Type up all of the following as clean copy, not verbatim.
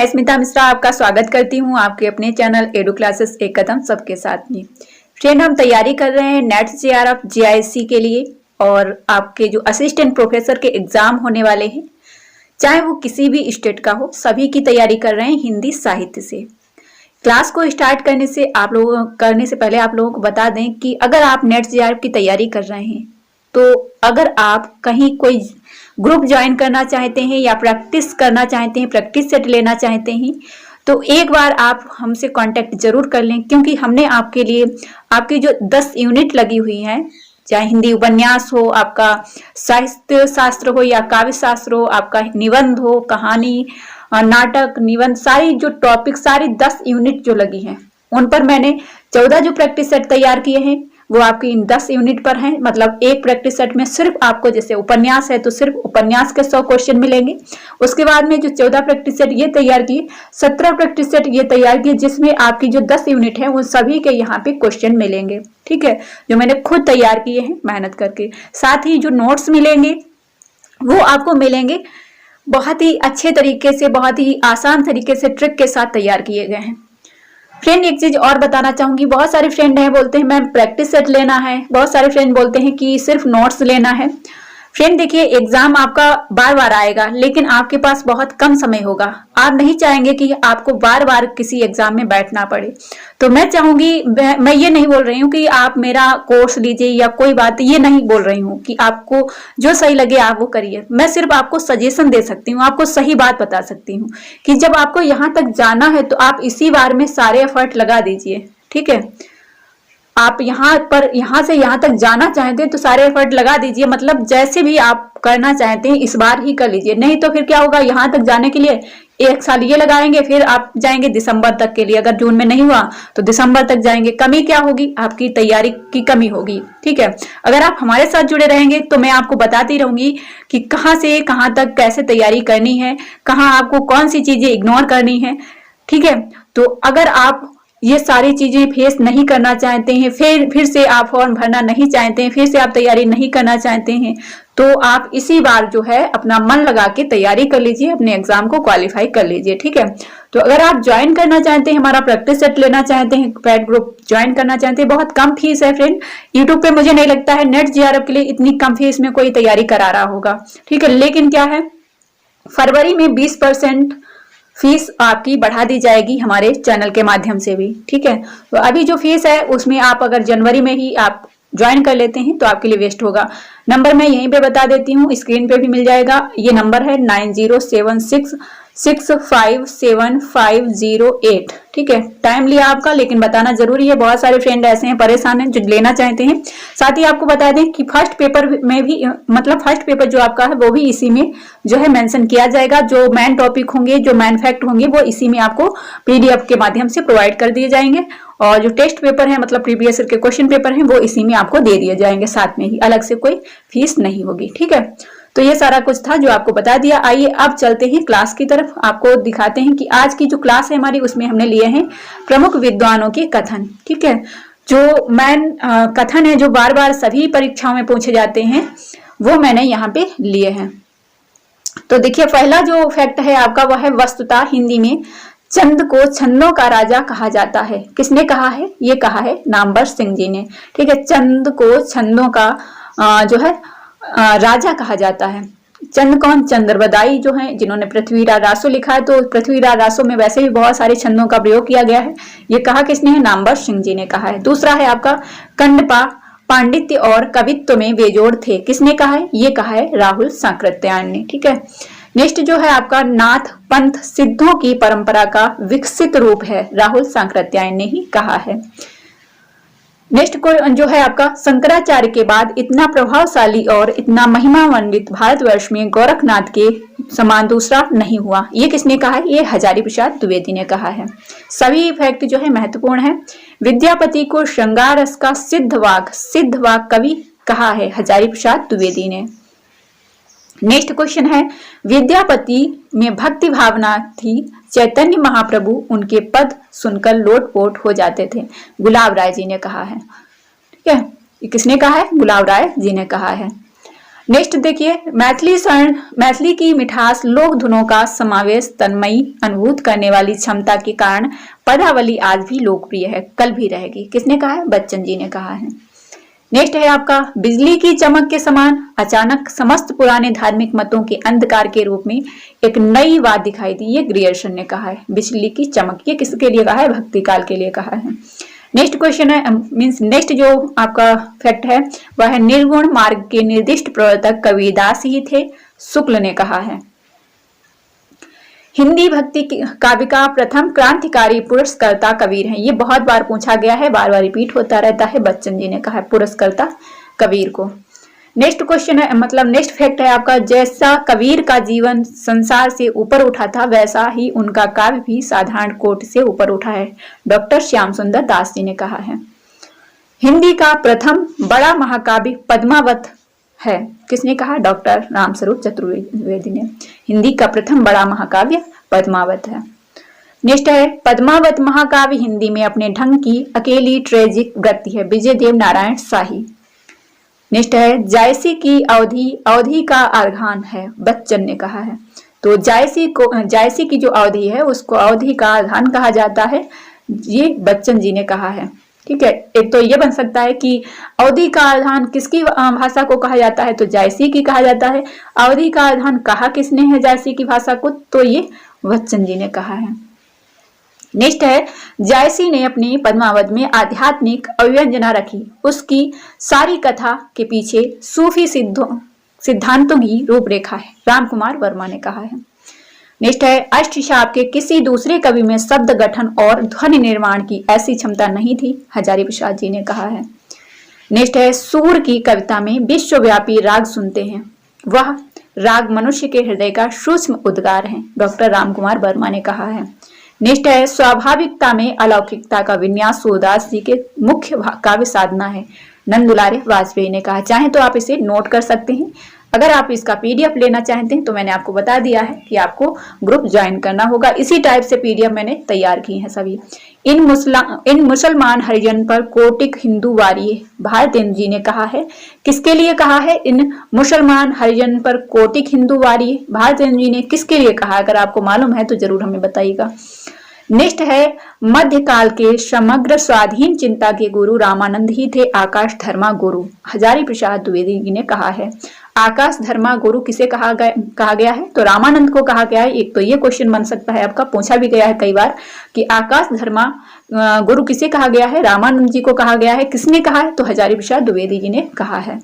मैं स्मिता मिश्रा आपका स्वागत करती हूं आपके अपने चैनल एडू क्लासेस एक कदम सबके साथ में। फ्रेंड, हम तैयारी कर रहे हैं नेट जेआरएफ जीआईसी के लिए और आपके जो असिस्टेंट प्रोफेसर के एग्जाम होने वाले हैं, चाहे वो किसी भी स्टेट का हो, सभी की तैयारी कर रहे हैं हिंदी साहित्य से। क्लास को स्टार्ट करने से पहले आप लोगों को बता दें कि अगर आप नेट जेआरएफ की तैयारी कर रहे हैं तो अगर आप कहीं कोई ग्रुप ज्वाइन करना चाहते हैं या प्रैक्टिस करना चाहते हैं, प्रैक्टिस सेट लेना चाहते हैं, तो एक बार आप हमसे कांटेक्ट जरूर कर लें, क्योंकि हमने आपके लिए आपकी जो 10 यूनिट लगी हुई हैं, चाहे हिंदी उपन्यास हो, आपका साहित्य शास्त्र हो या काव्य शास्त्र हो, आपका निबंध हो, कहानी, नाटक, निबंध, सारी जो टॉपिक, सारी 10 यूनिट जो लगी हैं उन पर मैंने 14 जो प्रैक्टिस सेट तैयार किए हैं वो आपकी इन 10 यूनिट पर हैं। मतलब एक प्रैक्टिस सेट में सिर्फ आपको, जैसे उपन्यास है तो सिर्फ उपन्यास के 100 क्वेश्चन मिलेंगे। उसके बाद में जो 14 प्रैक्टिस सेट ये तैयार किए, 17 प्रैक्टिस सेट ये तैयार किए, जिसमें आपकी जो 10 यूनिट है उन सभी के यहाँ पे क्वेश्चन मिलेंगे। ठीक है, जो मैंने खुद तैयार किए हैं मेहनत करके। साथ ही जो नोट्स मिलेंगे वो आपको मिलेंगे बहुत ही अच्छे तरीके से, बहुत ही आसान तरीके से, ट्रिक के साथ तैयार किए गए हैं। फ्रेंड, एक चीज और बताना चाहूंगी, बहुत सारे फ्रेंड हैं बोलते हैं मैम प्रैक्टिस सेट लेना है, बहुत सारे फ्रेंड बोलते हैं कि सिर्फ नोट्स लेना है। फ्रेंड देखिए, एग्जाम आपका बार बार आएगा लेकिन आपके पास बहुत कम समय होगा। आप नहीं चाहेंगे कि आपको बार बार किसी एग्जाम में बैठना पड़े, तो मैं चाहूंगी, मैं ये नहीं बोल रही हूँ कि आप मेरा कोर्स लीजिए या कोई बात, ये नहीं बोल रही हूँ कि आपको जो सही लगे आप वो करिए। मैं सिर्फ आपको सजेशन दे सकती हूँ, आपको सही बात बता सकती हूँ कि जब आपको यहाँ तक जाना है तो आप इसी बार में सारे एफर्ट लगा दीजिए। ठीक है, आप यहाँ से यहाँ तक जाना चाहते हैं तो सारे एफर्ट लगा दीजिए। मतलब जैसे भी आप करना चाहते हैं इस बार ही कर लीजिए, नहीं तो फिर क्या होगा, यहाँ तक जाने के लिए 1 साल ये लगाएंगे, फिर आप जाएंगे दिसंबर तक के लिए। अगर जून में नहीं हुआ तो दिसंबर तक जाएंगे, कमी क्या होगी, आपकी तैयारी की कमी होगी। ठीक है, अगर आप हमारे साथ जुड़े रहेंगे तो मैं आपको बताती रहूंगी कि कहाँ से कहाँ तक कैसे तैयारी करनी है, कहाँ आपको कौन सी चीजें इग्नोर करनी है। ठीक है, तो अगर आप ये सारी चीजें फेस नहीं करना चाहते हैं, फिर से आप फॉर्म भरना नहीं चाहते हैं, फिर से आप तैयारी नहीं करना चाहते हैं, तो आप इसी बार जो है अपना मन लगा के तैयारी कर लीजिए, अपने एग्जाम को क्वालिफाई कर लीजिए। ठीक है, तो अगर आप ज्वाइन करना चाहते हैं, हमारा प्रैक्टिस सेट लेना चाहते हैं, पैड ग्रुप ज्वाइन करना चाहते हैं, बहुत कम फीस है फ्रेंड। यूट्यूब पे मुझे नहीं लगता है नेट जेआरएफ के लिए इतनी कम फीस में कोई तैयारी करा रहा होगा। ठीक है, लेकिन क्या है, फरवरी में 20% फीस आपकी बढ़ा दी जाएगी हमारे चैनल के माध्यम से भी। ठीक है, तो अभी जो फीस है उसमें आप अगर जनवरी में ही आप ज्वाइन कर लेते हैं तो आपके लिए वेस्ट होगा। नंबर मैं यहीं पे बता देती हूँ, स्क्रीन पे भी मिल जाएगा। ये नंबर है 9076657508। ठीक है, टाइम लिया आपका लेकिन बताना जरूरी है, बहुत सारे फ्रेंड ऐसे हैं परेशान हैं जो लेना चाहते हैं। साथ ही आपको बता दें कि फर्स्ट पेपर में भी, मतलब फर्स्ट पेपर जो आपका है वो भी इसी में जो है मेंशन किया जाएगा। जो मेन टॉपिक होंगे, जो मेन फैक्ट होंगे, वो इसी में आपको पीडीएफ के माध्यम से प्रोवाइड कर दिए जाएंगे, और जो टेस्ट पेपर है, मतलब प्रीवियस ईयर के क्वेश्चन पेपर हैं, वो इसी में आपको दे दिए जाएंगे साथ में ही, अलग से कोई फीस नहीं होगी। ठीक है, तो ये सारा कुछ था जो आपको बता दिया। आइए अब चलते हैं क्लास की तरफ, आपको दिखाते हैं कि आज की जो क्लास है हमारी उसमें हमने लिए हैं प्रमुख विद्वानों के कथन। ठीक है, जो मैन कथन है जो बार बार सभी परीक्षाओं में पूछे जाते हैं वो मैंने यहाँ पे लिए हैं। तो देखिए, पहला जो फैक्ट है आपका वह है, वस्तुतः हिंदी में चंद को छंदों का राजा कहा जाता है। किसने कहा है, ये कहा है नामवर सिंह जी ने। ठीक है, चंद को छंदों का जो है राजा कहा जाता है। चंद कौन, चंद्रबदाई जो हैं, जिन्होंने पृथ्वीराज रासो लिखा है। तो पृथ्वीराज रासो में वैसे भी बहुत सारे छंदों का प्रयोग किया गया है। ये कहा किसने है, नामवर सिंह जी ने कहा है। दूसरा है आपका, कंडपा पांडित्य और कवित्व में बेजोड़ थे। किसने कहा है, ये कहा है राहुल सांकृत्यायन ने। ठीक है, नेक्स्ट जो है आपका, नाथ पंथ सिद्धों की परंपरा का विकसित रूप है, राहुल सांकृत्यायन ने ही कहा है। नेक्स्ट को जो है आपका, शंकराचार्य के बाद इतना प्रभावशाली और इतना महिमान्वित भारतवर्ष में गोरखनाथ के समान दूसरा नहीं हुआ। ये किसने कहा है, ये हजारी प्रसाद द्विवेदी ने कहा है। सभी फैक्ट जो है महत्वपूर्ण है। विद्यापति को श्रृंगार रस का सिद्ध वाक कवि कहा है, हजारी प्रसाद द्विवेदी ने। नेक्स्ट क्वेश्चन है, विद्यापति में भक्ति भावना थी, चैतन्य महाप्रभु उनके पद सुनकर लोटपोट हो जाते थे, गुलाब राय जी ने कहा है। ठीक है, ये किसने कहा है, गुलाब राय जी ने कहा है। नेक्स्ट देखिए, मैथिली स्वर्ण, मैथिली की मिठास, लोक धुनों का समावेश, तन्मयी अनुभूत करने वाली क्षमता के कारण पदावली आज भी लोकप्रिय है, कल भी रहेगी। किसने कहा है? बच्चन जी ने कहा है। नेक्स्ट है आपका, बिजली की चमक के समान अचानक समस्त पुराने धार्मिक मतों के अंधकार के रूप में एक नई बात दिखाई दी, ये ग्रियर्सन ने कहा है। बिजली की चमक, ये किसके लिए कहा है? भक्ति काल के लिए कहा है। नेक्स्ट क्वेश्चन है, मींस नेक्स्ट जो आपका फैक्ट है वह है, निर्गुण मार्ग के निर्दिष्ट प्रवर्तक कबीरदास ही थे, शुक्ल ने कहा है। हिंदी भक्ति काव्य का प्रथम क्रांतिकारी पुरस्कर्ता कबीर है, ये बहुत बार पूछा गया है, बार बार रिपीट होता रहता है। बच्चन जी ने कहा है पुरस्कर्ता कबीर को। नेक्स्ट क्वेश्चन है, मतलब नेक्स्ट फैक्ट है आपका, जैसा कबीर का जीवन संसार से ऊपर उठा था वैसा ही उनका काव्य भी साधारण कोटि से ऊपर उठा है, डॉक्टर श्याम सुंदर दास जी ने कहा है। हिंदी का प्रथम बड़ा महाकाव्य पद्मावत है, किसने कहा? डॉक्टर रामस्वरूप चतुर्वेदी ने। हिंदी का प्रथम बड़ा महाकाव्य पद्मावत है। नेक्स्ट है, पद्मावत महाकाव्य हिंदी में अपने ढंग की अकेली ट्रेजिक वृत्ति है, विजय देव नारायण शाही। नेक्स्ट है, जायसी की अवधि, अवधि का आधान है, बच्चन ने कहा है। तो जायसी की जो अवधि है उसको अवधि का आधान कहा जाता है, ये बच्चन जी ने कहा है। ठीक है, एक तो ये बन सकता है कि अवधि का आधान किसकी भाषा को कहा जाता है? तो जायसी की कहा जाता है। अवधि का आधान कहा किसने है जायसी की भाषा को? तो ये बच्चन जी ने कहा है। नेक्स्ट है, जायसी ने अपनी पद्मावत में आध्यात्मिक अव्यंजना रखी, उसकी सारी कथा के पीछे सूफी सिद्धांतों की रूपरेखा है, रामकुमार वर्मा ने कहा है। नेक्स्ट है, अष्टशाप के किसी दूसरे कवि में शब्द गठन और ध्वनि निर्माण की ऐसी क्षमता नहीं थी, हजारी प्रसाद जी ने कहा है। नेक्स्ट है, सूर की कविता में विश्वव्यापी राग सुनते हैं, वह राग मनुष्य के हृदय का सूक्ष्म उद्गार है, डॉक्टर रामकुमार वर्मा ने कहा है। नेक्स्ट है, स्वाभाविकता में अलौकिकता का विन्यास सूरदास जी के मुख्य काव्य साधना है, नंदुलारे वाजपेयी ने कहा। चाहे तो आप इसे नोट कर सकते हैं। अगर आप इसका पीडीएफ लेना चाहते हैं तो मैंने आपको बता दिया है कि आपको ग्रुप ज्वाइन करना होगा। इसी टाइप से पीडीएफ मैंने तैयार की है सभी। इन मुसलमान हरिजन पर कोटिक हिंदू वारिये, भारतेंद्र जी ने कहा है। किसके लिए कहा है? इन मुसलमान हरिजन पर कोटिक हिंदू वारिये, भारतेंद्र जी ने किसके लिए कहा? अगर आपको मालूम है तो जरूर हमें बताइएगा। नेक्स्ट है, मध्यकाल के समग्र स्वाधीन चिंता के गुरु रामानंद ही थे, आकाश धर्मा गुरु, हजारी प्रसाद द्विवेदी जी ने कहा है। आकाश धर्मा गुरु किसे कहा गया है? तो रामानंद को कहा गया है। एक तो ये क्वेश्चन बन सकता है आपका, पूछा भी गया है कई बार कि आकाश धर्मा गुरु किसे कहा गया है? रामानंद जी को कहा गया है। किसने कहा है? तो हजारी प्रसाद द्विवेदी जी ने कहा है।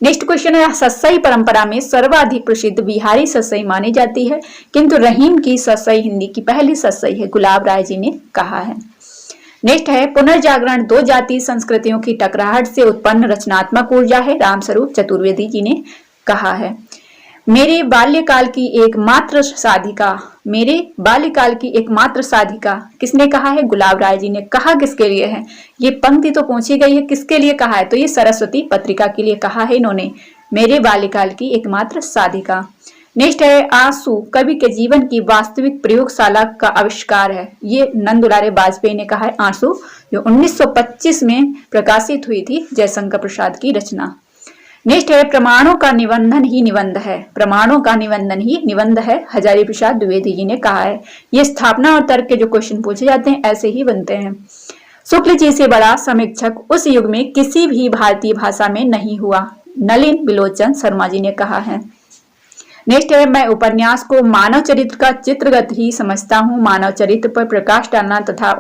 नेक्स्ट क्वेश्चन है, सस्सई परंपरा में सर्वाधिक प्रसिद्ध बिहारी सस्सई मानी जाती है, किंतु रहीम की सस्सई हिंदी की पहली सस्सई है, गुलाब राय जी ने कहा है। नेक्स्ट है, पुनर्जागरण दो जाति संस्कृतियों की टकराहट से उत्पन्न रचनात्मक ऊर्जा है, रामस्वरूप चतुर्वेदी जी ने कहा है। मेरे बाल्यकाल की एकमात्र साधिका, मेरे बाल्यकाल की एकमात्र साधिका, किसने कहा है? गुलाब राय जी ने। कहा किसके लिए है? ये पंक्ति तो पूछी गई है, किसके लिए कहा है? तो ये सरस्वती पत्रिका के लिए कहा है इन्होंने, मेरे बाल्यकाल की एकमात्र साधिका। नेक्स्ट है, आंसू कवि के जीवन की वास्तविक प्रयोगशाला का आविष्कार है, ये नंदुलारे वाजपेयी ने कहा है। आंसू जो 1925 में प्रकाशित हुई थी, जयशंकर प्रसाद की रचना। नेक्स्ट है, प्रमाणों का निबंधन ही निबंध है, प्रमाणों का निबंधन ही निबंध है, हजारी प्रसाद द्विवेदी जी ने कहा है। ये स्थापना और तर्क के जो क्वेश्चन पूछे जाते हैं ऐसे ही बनते हैं। शुक्ल जी से बड़ा समीक्षक उस युग में किसी भी भारतीय भाषा में नहीं हुआ, नलिन बिलोचन शर्मा जी ने कहा है। नेक्स्ट है, मैं उपन्यास को मानव चरित्र का चित्रगत ही समझता हूँ, मानव चरित्र पर प्रकाश डालना तथा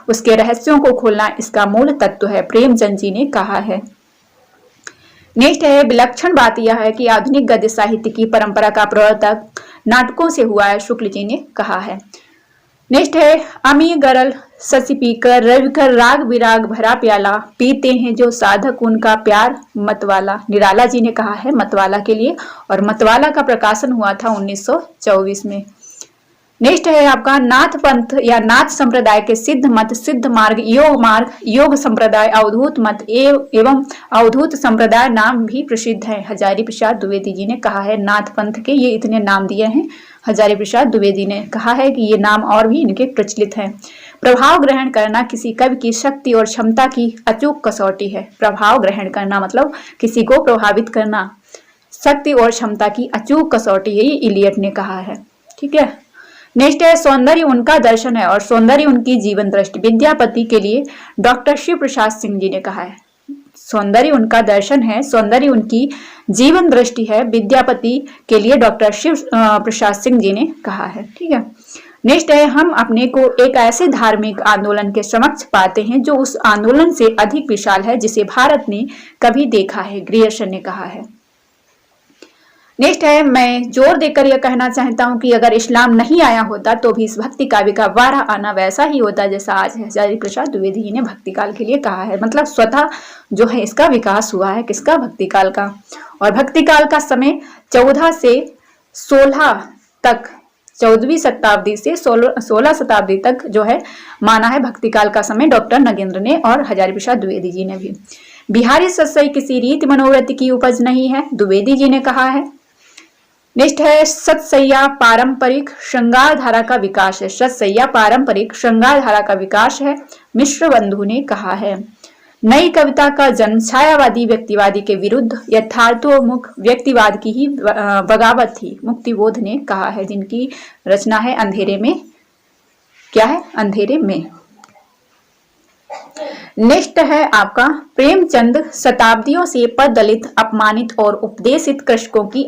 उसके रहस्यों को खोलना इसका मूल तत्व है, प्रेमचंद जी ने कहा है। नेक्स्ट है, विलक्षण बात यह है कि आधुनिक गद्य साहित्य की परंपरा का प्रवर्तक नाटकों से हुआ है, शुक्ल जी ने कहा है। नेक्स्ट है, अमी गरल शशि पीकर रविकर राग विराग भरा प्याला, पीते हैं जो साधक उनका प्यार मतवाला, निराला जी ने कहा है मतवाला के लिए, और मतवाला का प्रकाशन हुआ था 1924 में। नेक्स्ट है आपका, नाथ पंथ या नाथ संप्रदाय के सिद्ध मत, सिद्ध मार्ग, योग संप्रदाय, अवधूत मत एवं अवधूत संप्रदाय नाम भी प्रसिद्ध है, हजारी प्रसाद द्विवेदी जी ने कहा है। नाथ पंथ के ये इतने नाम दिए हैं हजारी प्रसाद द्विवेदी ने कहा है कि ये नाम और भी इनके प्रचलित हैं। प्रभाव ग्रहण करना किसी कवि की शक्ति और क्षमता की अचूक कसौटी है। प्रभाव ग्रहण करना मतलब किसी को प्रभावित करना, शक्ति और क्षमता की अचूक कसौटी है, ये इलियट ने कहा है। ठीक है, नेक्स्ट है सौंदर्य उनका दर्शन है और सौंदर्य उनकी जीवन दृष्टि। विद्यापति के लिए डॉक्टर शिव प्रसाद सिंह जी ने कहा है, सौंदर्य उनका दर्शन है, सौंदर्य उनकी जीवन दृष्टि है, विद्यापति के लिए डॉक्टर शिव प्रसाद सिंह जी ने कहा है। ठीक है, नेक्स्ट है हम अपने को एक ऐसे धार्मिक आंदोलन के समक्ष पाते हैं जो उस आंदोलन से अधिक विशाल है जिसे भारत ने कभी देखा है, ग्रियर्सन ने कहा है। नेक्स्ट है मैं जोर देकर यह कहना चाहता हूं कि अगर इस्लाम नहीं आया होता तो भी इस भक्ति काव्य का वारा आना वैसा ही होता जैसा आज है। हजारी प्रसाद द्विवेदी जी ने भक्ति काल के लिए कहा है, मतलब स्वतः जो है इसका विकास हुआ है, किसका, भक्ति काल का। और भक्ति काल का समय 14 से 16 तक, 14वीं शताब्दी से 16 शताब्दी तक जो है माना है भक्ति काल का समय डॉक्टर नगेंद्र ने और हजारी प्रसाद द्विवेदी जी ने भी। बिहारी सत्सई किसी रीति मनोवृत्ति की उपज नहीं है, द्विवेदी जी ने कहा है। नेक्स्ट है सतसैया पारंपरिक श्रृंगार धारा का विकास है, सतसैया पारंपरिक श्रृंगार धारा का विकास है, मिश्र बंधु ने कहा है। नई कविता का जन्म छायावादी व्यक्तिवादी के विरुद्ध यथार्थोन्मुख व्यक्तिवाद की ही बगावत थी, मुक्तिबोध ने कहा है, जिनकी रचना है अंधेरे में, क्या है, अंधेरे में। नेक्स्ट है आपका प्रेमचंद शताब्दियों से पददलित, अपमानित और उपदेशित कृषकों की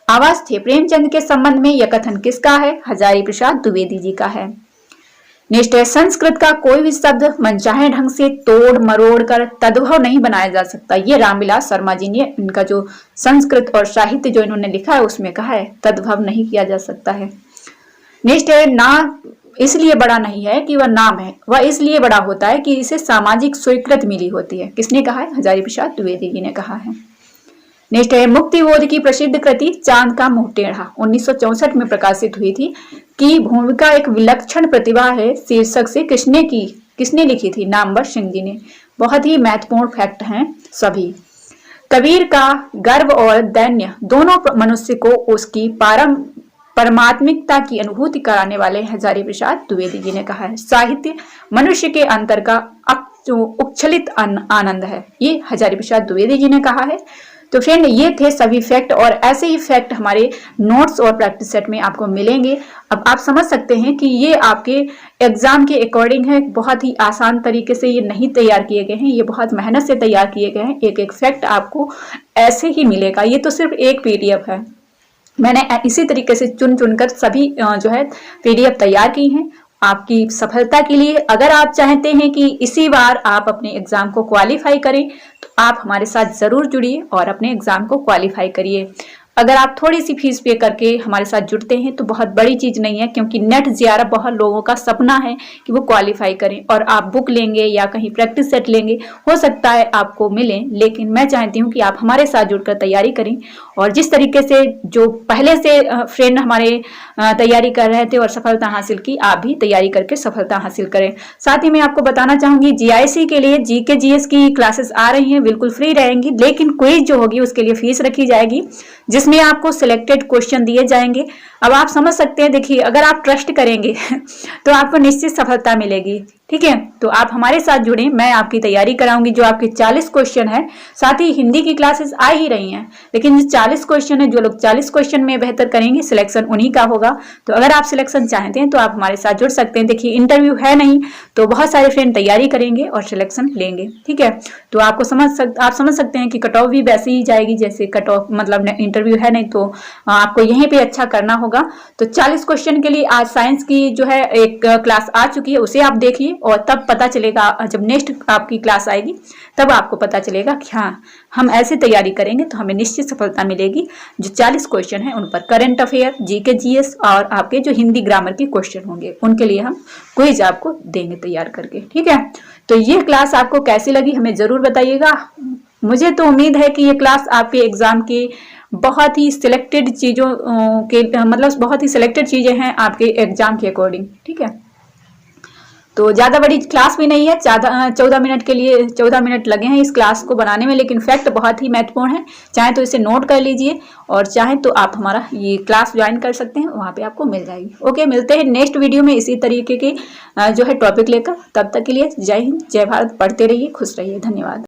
आवाज थे। प्रेमचंद के संबंध में यह कथन किसका है, हजारी प्रसाद द्विवेदी जी का है। नेक्स्ट है संस्कृत का कोई भी शब्द मनचाहे ढंग से तोड़ मरोड़ कर तद्भव नहीं बनाया जा सकता। ये रामविलास शर्मा जी ने इनका जो संस्कृत और साहित्य जो इन्होंने लिखा है उसमें कहा है तद्भव नहीं किया जा सकता है। नेक्स्ट है ना इसलिए बड़ा नहीं है कि वह नाम है, वह इसलिए बड़ा होता है कि इसे सामाजिक स्वीकृति मिली होती है। किसने कहा है, हजारी प्रसाद द्विवेदी जी ने कहा है। नेक्स्ट है मुक्तिबोध की प्रसिद्ध कृति चांद का मुंह टेढ़ा 1964 में प्रकाशित हुई थी कि भूमिका एक विलक्षण प्रतिभा है शीर्षक से किसने लिखी थी, नामवर सिंह जी ने। बहुत ही महत्वपूर्ण फैक्ट हैं सभी। कबीर का गर्व और दैन्य दोनों मनुष्य को उसकी परमात्मिकता की अनुभूति कराने वाले हजारी प्रसाद द्विवेदी जी ने कहा है। साहित्य मनुष्य के अंतर का उच्छलित आनंद है, ये हजारी प्रसाद द्विवेदी जी ने कहा है। तो फ्रेंड ये थे सभी फैक्ट और ऐसे ही फैक्ट हमारे नोट्स और प्रैक्टिस सेट में आपको मिलेंगे। अब आप समझ सकते हैं कि ये आपके एग्जाम के अकॉर्डिंग है, बहुत ही आसान तरीके से ये नहीं तैयार किए गए हैं, ये बहुत मेहनत से तैयार किए गए हैं। एक एक फैक्ट आपको ऐसे ही मिलेगा, ये तो सिर्फ एक पीडीएफ है, मैंने इसी तरीके से चुन चुनकर सभी जो है पीडीएफ तैयार की हैं आपकी सफलता के लिए। अगर आप चाहते हैं कि इसी बार आप अपने एग्जाम को क्वालिफाई करें तो आप हमारे साथ जरूर जुड़िए और अपने एग्जाम को क्वालिफाई करिए। अगर आप थोड़ी सी फीस पे करके हमारे साथ जुड़ते हैं तो बहुत बड़ी चीज नहीं है, क्योंकि नेट जेआरएफ बहुत लोगों का सपना है कि वो क्वालिफाई करें। और आप बुक लेंगे या कहीं प्रैक्टिस सेट लेंगे, हो सकता है आपको मिले, लेकिन मैं चाहती हूँ कि आप हमारे साथ जुड़कर तैयारी करें। और जिस तरीके से जो पहले से फ्रेंड हमारे तैयारी कर रहे थे और सफलता हासिल की, आप भी तैयारी करके सफलता हासिल करें। साथ ही मैं आपको बताना चाहूंगी जीआईसी के लिए जीके जीएस की क्लासेस आ रही हैं, बिल्कुल फ्री रहेंगी, लेकिन क्विज जो होगी उसके लिए फीस रखी जाएगी, जिसमें आपको सिलेक्टेड क्वेश्चन दिए जाएंगे। अब आप समझ सकते हैं, देखिए अगर आप ट्रस्ट करेंगे तो आपको निश्चित सफलता मिलेगी। ठीक है, तो आप हमारे साथ जुड़ें, मैं आपकी तैयारी कराऊंगी। जो आपके 40 क्वेश्चन है, साथ ही हिंदी की क्लासेस आ ही रही हैं, लेकिन जो 40 क्वेश्चन है, जो लोग 40 क्वेश्चन में बेहतर करेंगे सिलेक्शन उन्हीं का होगा। तो अगर आप सिलेक्शन चाहते हैं तो आप हमारे साथ जुड़ सकते हैं। देखिए इंटरव्यू है नहीं तो बहुत सारे फ्रेंड तैयारी करेंगे और सिलेक्शन लेंगे। ठीक है, तो आप समझ सकते हैं कि कट ऑफ भी वैसे ही जाएगी जैसे कट ऑफ, मतलब इंटरव्यू है नहीं तो आपको यहीं पे अच्छा करना होगा। तो 40 क्वेश्चन के लिए आज साइंस की जो है एक क्लास आ चुकी है, उसे आप देखिए और तब पता चलेगा, जब नेक्स्ट आपकी क्लास आएगी तब आपको पता चलेगा कि हाँ हम ऐसे तैयारी करेंगे तो हमें निश्चित सफलता मिलेगी। जो 40 क्वेश्चन है उन पर करंट अफेयर, जीके जीएस और आपके जो हिंदी ग्रामर के क्वेश्चन होंगे उनके लिए हम क्विज आपको देंगे तैयार करके। ठीक है, तो ये क्लास आपको कैसी लगी हमें जरूर बताइएगा। मुझे तो उम्मीद है कि ये क्लास आपके एग्जाम के बहुत ही सिलेक्टेड चीजों के, मतलब बहुत ही सिलेक्टेड चीजें हैं आपके एग्जाम के अकॉर्डिंग। ठीक है, तो ज़्यादा बड़ी क्लास भी नहीं है, 14 मिनट के लिए 14 मिनट लगे हैं इस क्लास को बनाने में, लेकिन फैक्ट बहुत ही महत्वपूर्ण है। चाहे तो इसे नोट कर लीजिए और चाहे तो आप हमारा ये क्लास ज्वाइन कर सकते हैं, वहाँ पे आपको मिल जाएगी। ओके, मिलते हैं नेक्स्ट वीडियो में इसी तरीके की जो है टॉपिक लेकर। तब तक के लिए जय हिंद, जय भारत। पढ़ते रहिए, खुश रहिए। धन्यवाद।